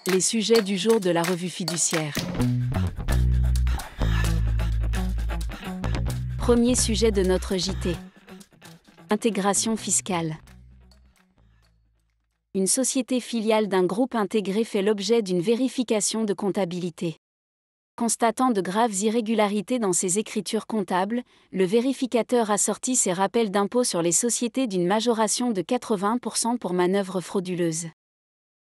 Les sujets du jour de la revue fiduciaire. Premier sujet de notre JT. Intégration fiscale. Une société filiale d'un groupe intégré fait l'objet d'une vérification de comptabilité. Constatant de graves irrégularités dans ses écritures comptables, le vérificateur assortit ses rappels d'impôt sur les sociétés d'une majoration de 80% pour manœuvre frauduleuse.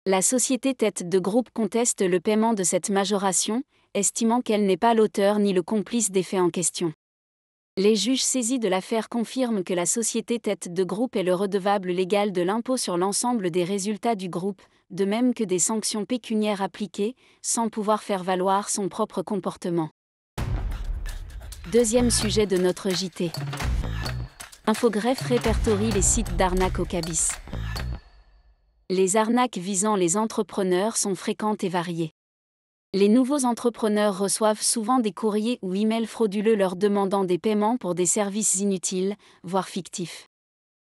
La société tête de groupe conteste le paiement de cette majoration, estimant qu'elle n'est pas l'auteur ni le complice des faits en question. Les juges saisis de l'affaire confirment que la société tête de groupe est le redevable légal de l'impôt sur l'ensemble des résultats du groupe, de même que des sanctions pécuniaires appliquées, sans pouvoir faire valoir son propre comportement. Deuxième sujet de notre JT. Infogreffe répertorie les sites d'arnaque au cabis. Les arnaques visant les entrepreneurs sont fréquentes et variées. Les nouveaux entrepreneurs reçoivent souvent des courriers ou emails frauduleux leur demandant des paiements pour des services inutiles, voire fictifs.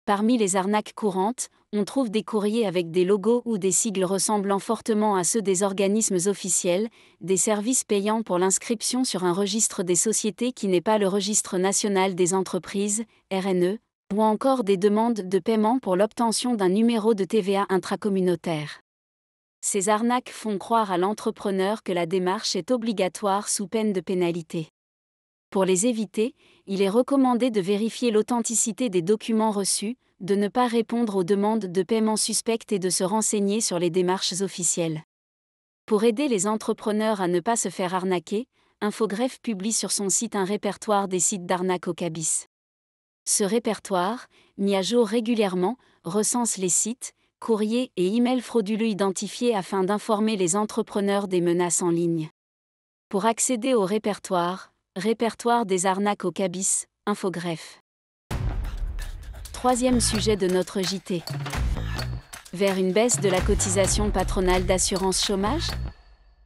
Parmi les arnaques courantes, on trouve des courriers avec des logos ou des sigles ressemblant fortement à ceux des organismes officiels, des services payants pour l'inscription sur un registre des sociétés qui n'est pas le registre national des entreprises, RNE, ou encore des demandes de paiement pour l'obtention d'un numéro de TVA intracommunautaire. Ces arnaques font croire à l'entrepreneur que la démarche est obligatoire sous peine de pénalité. Pour les éviter, il est recommandé de vérifier l'authenticité des documents reçus, de ne pas répondre aux demandes de paiement suspectes et de se renseigner sur les démarches officielles. Pour aider les entrepreneurs à ne pas se faire arnaquer, Infogreffe publie sur son site un répertoire des sites d'arnaque au cabis. Ce répertoire, mis à jour régulièrement, recense les sites, courriers et emails frauduleux identifiés afin d'informer les entrepreneurs des menaces en ligne. Pour accéder au répertoire des arnaques au cabis, Infogreffe. Troisième sujet de notre JT. Vers une baisse de la cotisation patronale d'assurance chômage ?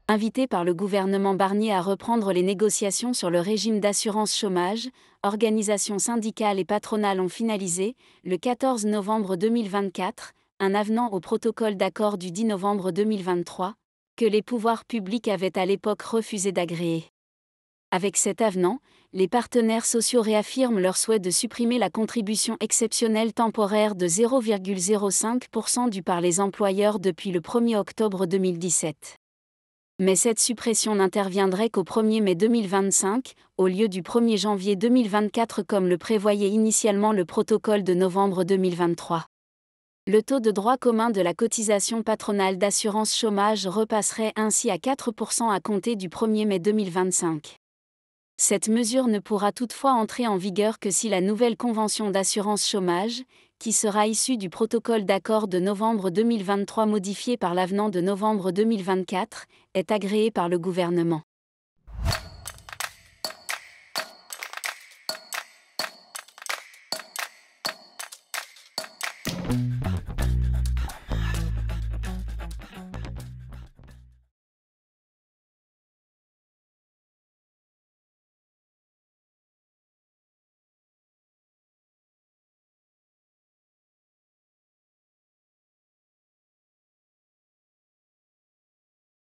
Invité par le gouvernement Barnier à reprendre les négociations sur le régime d'assurance chômage, organisations syndicales et patronales ont finalisé, le 14 novembre 2024, un avenant au protocole d'accord du 10 novembre 2023, que les pouvoirs publics avaient à l'époque refusé d'agréer. Avec cet avenant, les partenaires sociaux réaffirment leur souhait de supprimer la contribution exceptionnelle temporaire de 0,05% due par les employeurs depuis le 1er octobre 2017. Mais cette suppression n'interviendrait qu'au 1er mai 2025, au lieu du 1er janvier 2024 comme le prévoyait initialement le protocole de novembre 2023. Le taux de droit commun de la cotisation patronale d'assurance chômage repasserait ainsi à 4% à compter du 1er mai 2025. Cette mesure ne pourra toutefois entrer en vigueur que si la nouvelle convention d'assurance chômage, qui sera issue du protocole d'accord de novembre 2023 modifié par l'avenant de novembre 2024, est agréée par le gouvernement.